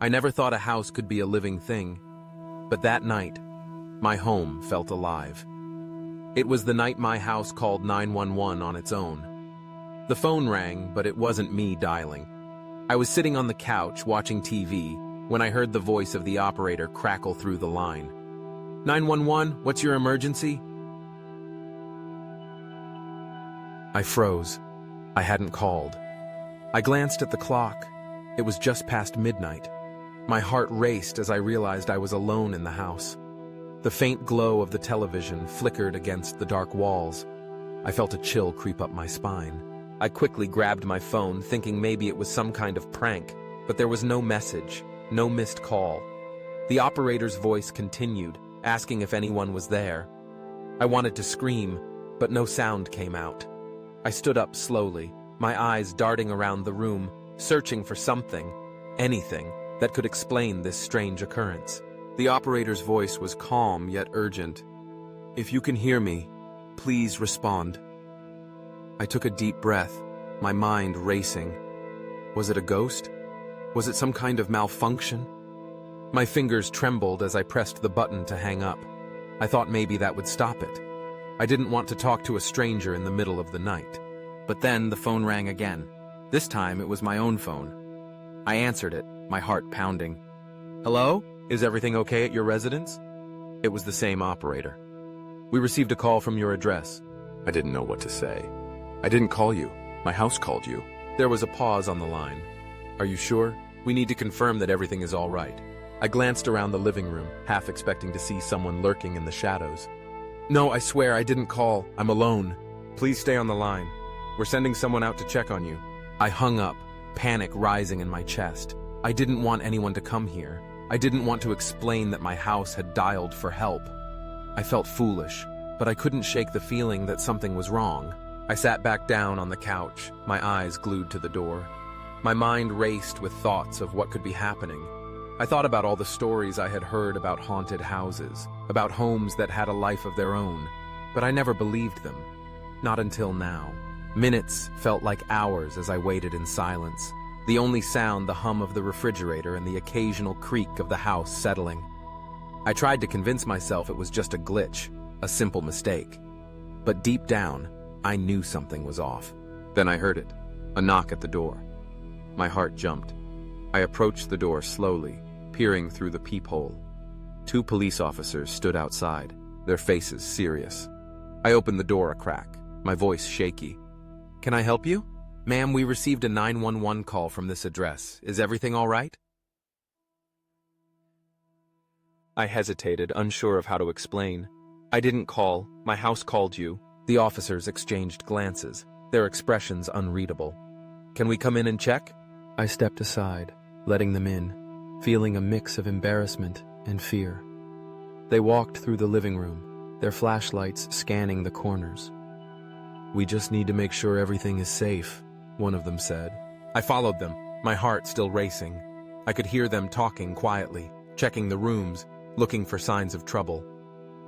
I never thought a house could be a living thing, but that night, my home felt alive. It was the night my house called 911 on its own. The phone rang, but it wasn't me dialing. I was sitting on the couch watching TV when I heard the voice of the operator crackle through the line. 911, what's your emergency? I froze. I hadn't called. I glanced at the clock. It was just past midnight. My heart raced as I realized I was alone in the house. The faint glow of the television flickered against the dark walls. I felt a chill creep up my spine. I quickly grabbed my phone, thinking maybe it was some kind of prank, but there was no message, no missed call. The operator's voice continued, asking if anyone was there. I wanted to scream, but no sound came out. I stood up slowly, my eyes darting around the room, searching for something, anything, that could explain this strange occurrence. The operator's voice was calm yet urgent. If you can hear me, please respond. I took a deep breath, my mind racing. Was it a ghost? Was it some kind of malfunction? My fingers trembled as I pressed the button to hang up. I thought maybe that would stop it. I didn't want to talk to a stranger in the middle of the night. But then the phone rang again. This time it was my own phone. I answered it, my heart pounding. Hello? Is everything okay at your residence? It was the same operator. We received a call from your address. I didn't know what to say. I didn't call you. My house called you. There was a pause on the line. Are you sure? We need to confirm that everything is all right. I glanced around the living room, half expecting to see someone lurking in the shadows. No, I swear I didn't call. I'm alone. Please stay on the line. We're sending someone out to check on you. I hung up, panic rising in my chest. I didn't want anyone to come here. I didn't want to explain that my house had dialed for help. I felt foolish, but I couldn't shake the feeling that something was wrong. I sat back down on the couch, my eyes glued to the door. My mind raced with thoughts of what could be happening. I thought about all the stories I had heard about haunted houses, about homes that had a life of their own, but I never believed them. Not until now. Minutes felt like hours as I waited in silence. The only sound, the hum of the refrigerator and the occasional creak of the house settling. I tried to convince myself it was just a glitch, a simple mistake. But deep down, I knew something was off. Then I heard it, a knock at the door. My heart jumped. I approached the door slowly, peering through the peephole. 2 police officers stood outside, their faces serious. I opened the door a crack, my voice shaky. Can I help you? Ma'am, we received a 911 call from this address. Is everything all right? I hesitated, unsure of how to explain. I didn't call. My house called you. The officers exchanged glances, their expressions unreadable. Can we come in and check? I stepped aside, letting them in, feeling a mix of embarrassment and fear. They walked through the living room, their flashlights scanning the corners. We just need to make sure everything is safe, one of them said. I followed them, my heart still racing. I could hear them talking quietly, checking the rooms, looking for signs of trouble.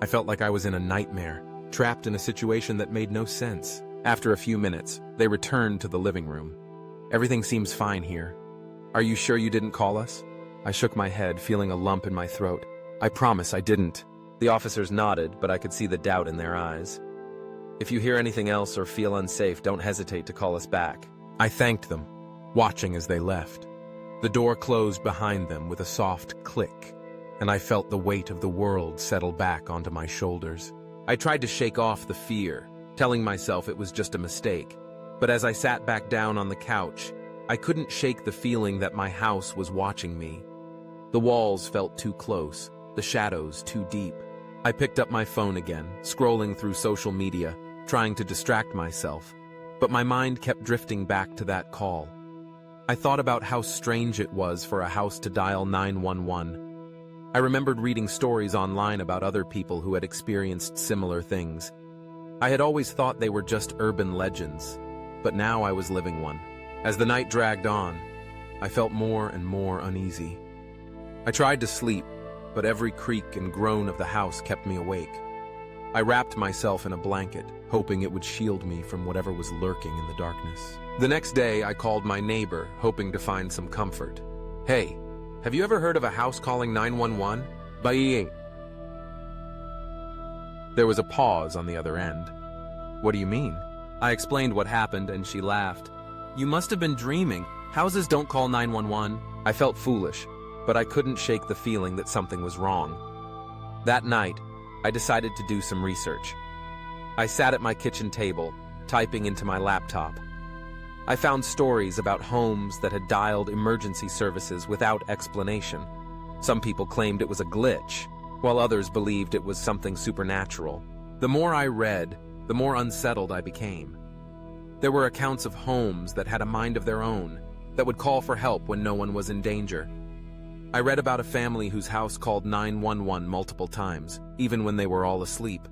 I felt like I was in a nightmare, trapped in a situation that made no sense. After a few minutes, they returned to the living room. Everything seems fine here. Are you sure you didn't call us? I shook my head, feeling a lump in my throat. I promise I didn't. The officers nodded, but I could see the doubt in their eyes. If you hear anything else or feel unsafe, don't hesitate to call us back. I thanked them, watching as they left. The door closed behind them with a soft click, and I felt the weight of the world settle back onto my shoulders. I tried to shake off the fear, telling myself it was just a mistake. But as I sat back down on the couch, I couldn't shake the feeling that my house was watching me. The walls felt too close, the shadows too deep. I picked up my phone again, scrolling through social media, trying to distract myself. But my mind kept drifting back to that call. I thought about how strange it was for a house to dial 911. I remembered reading stories online about other people who had experienced similar things. I had always thought they were just urban legends, but now I was living one. As the night dragged on, I felt more and more uneasy. I tried to sleep, but every creak and groan of the house kept me awake. I wrapped myself in a blanket, hoping it would shield me from whatever was lurking in the darkness. The next day, I called my neighbor, hoping to find some comfort. Hey, Have you ever heard of a house calling 911? Bye. There was a pause on the other end. What do you mean? I explained what happened and she laughed. You must have been dreaming. Houses don't call 911. I felt foolish, but I couldn't shake the feeling that something was wrong. That night, I decided to do some research. I sat at my kitchen table, typing into my laptop. I found stories about homes that had dialed emergency services without explanation. Some people claimed it was a glitch, while others believed it was something supernatural. The more I read, the more unsettled I became. There were accounts of homes that had a mind of their own, that would call for help when no one was in danger. I read about a family whose house called 911 multiple times, even when they were all asleep.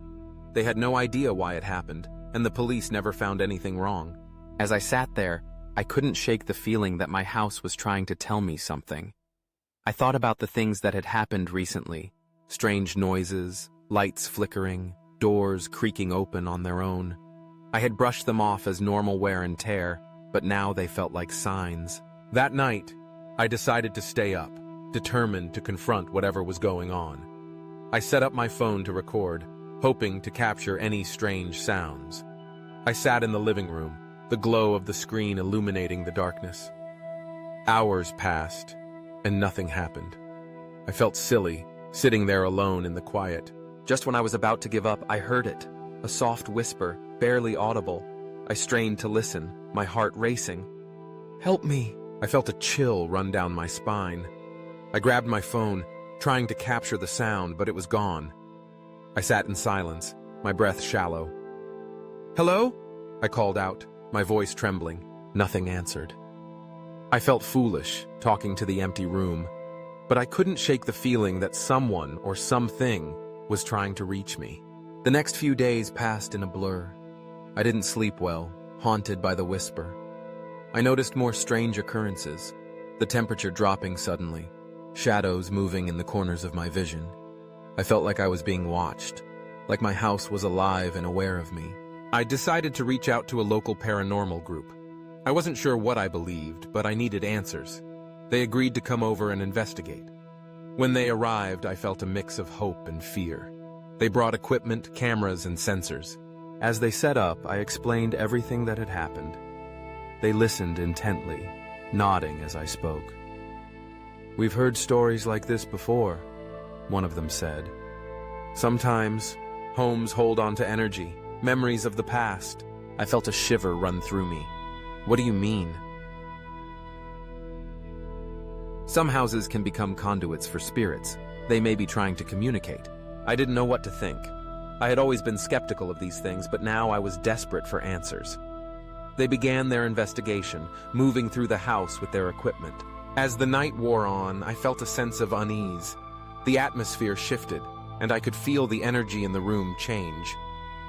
They had no idea why it happened, and the police never found anything wrong. As I sat there, I couldn't shake the feeling that my house was trying to tell me something. I thought about the things that had happened recently. Strange noises, lights flickering, doors creaking open on their own. I had brushed them off as normal wear and tear, but now they felt like signs. That night, I decided to stay up, determined to confront whatever was going on. I set up my phone to record, hoping to capture any strange sounds. I sat in the living room, the glow of the screen illuminating the darkness. Hours passed, and nothing happened. I felt silly, sitting there alone in the quiet. Just when I was about to give up, I heard it, a soft whisper, barely audible. I strained to listen, my heart racing. Help me! I felt a chill run down my spine. I grabbed my phone, trying to capture the sound, but it was gone. I sat in silence, my breath shallow. Hello? I called out, my voice trembling. Nothing answered. I felt foolish, talking to the empty room, but I couldn't shake the feeling that someone or something was trying to reach me. The next few days passed in a blur. I didn't sleep well, haunted by the whisper. I noticed more strange occurrences, the temperature dropping suddenly, shadows moving in the corners of my vision. I felt like I was being watched, like my house was alive and aware of me. I decided to reach out to a local paranormal group. I wasn't sure what I believed, but I needed answers. They agreed to come over and investigate. When they arrived, I felt a mix of hope and fear. They brought equipment, cameras, and sensors. As they set up, I explained everything that had happened. They listened intently, nodding as I spoke. We've heard stories like this before, one of them said. Sometimes, homes hold on to energy, memories of the past. I felt a shiver run through me. What do you mean? Some houses can become conduits for spirits. They may be trying to communicate. I didn't know what to think. I had always been skeptical of these things, but now I was desperate for answers. They began their investigation, moving through the house with their equipment. As the night wore on, I felt a sense of unease. The atmosphere shifted, and I could feel the energy in the room change.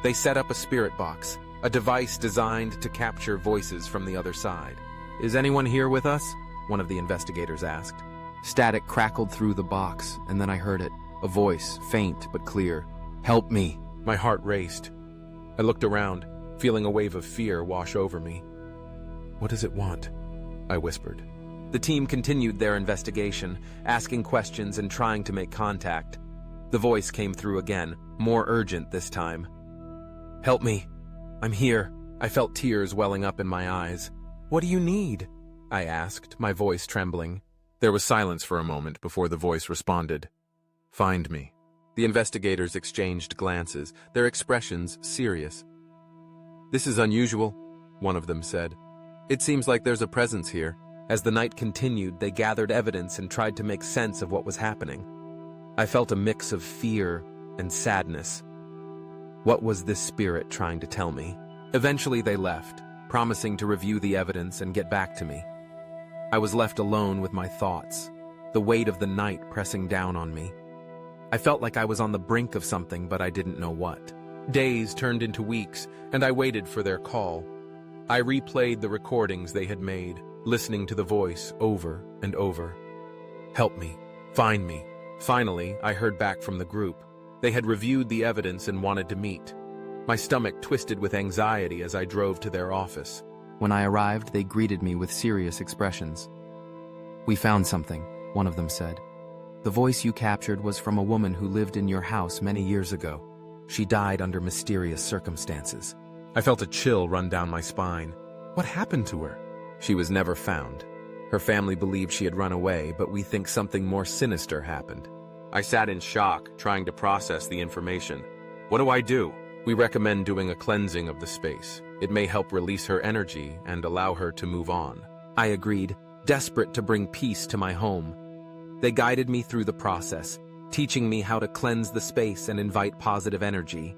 They set up a spirit box, a device designed to capture voices from the other side. Is anyone here with us? One of the investigators asked. Static crackled through the box, and then I heard it. A voice, faint but clear. Help me. My heart raced. I looked around, feeling a wave of fear wash over me. What does it want? I whispered. The team continued their investigation, asking questions and trying to make contact. The voice came through again, more urgent this time. Help me. I'm here. I felt tears welling up in my eyes. What do you need? I asked, my voice trembling. There was silence for a moment before the voice responded. Find me. The investigators exchanged glances, their expressions serious. This is unusual, one of them said. It seems like there's a presence here. As the night continued, they gathered evidence and tried to make sense of what was happening. I felt a mix of fear and sadness. What was this spirit trying to tell me? Eventually they left, promising to review the evidence and get back to me. I was left alone with my thoughts, the weight of the night pressing down on me. I felt like I was on the brink of something, but I didn't know what. Days turned into weeks, and I waited for their call. I replayed the recordings they had made, listening to the voice over and over. Help me. Find me. Finally, I heard back from the group. They had reviewed the evidence and wanted to meet. My stomach twisted with anxiety as I drove to their office. When I arrived, they greeted me with serious expressions. We found something, one of them said. "The voice you captured was from a woman who lived in your house many years ago. She died under mysterious circumstances." I felt a chill run down my spine. What happened to her? She was never found. Her family believed she had run away, but we think something more sinister happened. I sat in shock, trying to process the information. What do I do? We recommend doing a cleansing of the space. It may help release her energy and allow her to move on. I agreed, desperate to bring peace to my home. They guided me through the process, teaching me how to cleanse the space and invite positive energy.